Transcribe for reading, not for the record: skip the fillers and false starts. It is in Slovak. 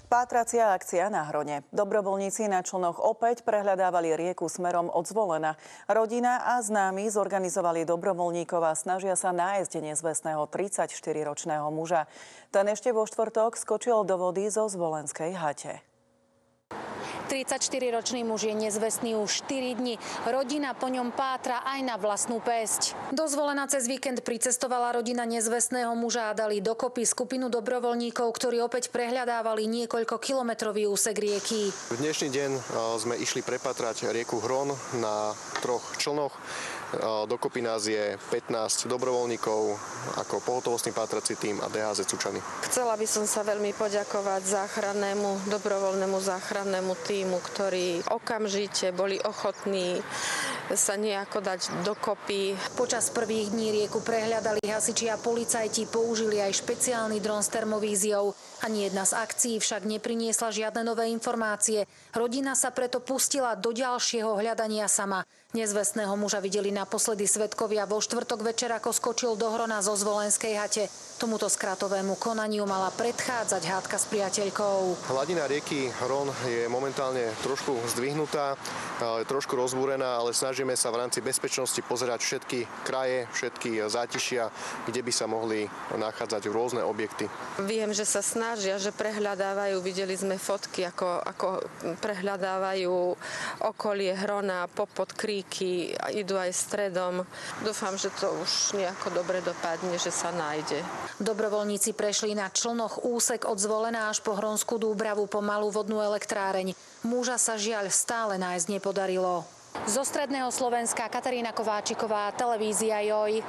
Pátracia akcia na Hrone. Dobrovoľníci na člnoch opäť prehľadávali rieku smerom od Zvolena. Rodina a známi zorganizovali dobrovoľníkov a snažia sa nájsť nezvestného 34-ročného muža. Ten ešte vo štvrtok skočil do vody zo Zvolenskej hate. 34-ročný muž je nezvestný už 4 dni. Rodina po ňom pátra aj na vlastnú päsť. Do Zvolena cez víkend pricestovala rodina nezvestného muža a dali dokopy skupinu dobrovoľníkov, ktorí opäť prehľadávali niekoľko kilometrový úsek rieky. V dnešný deň sme išli prepatrať rieku Hron na 3 člnoch. Dokopy nás je 15 dobrovoľníkov ako pohotovostný pátrací tím a DHZ Cučany. Chcela by som sa veľmi poďakovať dobrovoľnému záchrannému tímu, ktorí okamžite boli ochotní sa nejako dať dokopy. Počas prvých dní rieku prehľadali hasiči a policajti, použili aj špeciálny dron s termovíziou. Ani jedna z akcií však nepriniesla žiadne nové informácie. Rodina sa preto pustila do ďalšieho hľadania sama. Nezvestného muža videli naposledy svedkovia vo štvrtok večer, ako skočil do Hrona zo Zvolenskej hate. Tomuto skratovému konaniu mala predchádzať hádka s priateľkou. Hladina rieky Hron je momentálne trošku zdvihnutá, trošku rozbúrená, ale snažíme sa v rámci bezpečnosti pozerať všetky kraje, všetky zátišia, kde by sa mohli nachádzať rôzne objekty. Viem, že sa snažia, že prehľadávajú. Videli sme fotky, ako prehľadávajú okolie Hrona, popod kríky, idú aj stredom. Dúfam, že to už nejako dobre dopadne, že sa nájde. Dobrovoľníci prešli na člnoch úsek od Zvolena až po Hronskú Dúbravu po malú vodnú elektráreň. Muža sa žiaľ stále nájsť nepodarilo. Zo stredného Slovenska Katarína Kováčiková, televízia JOJ.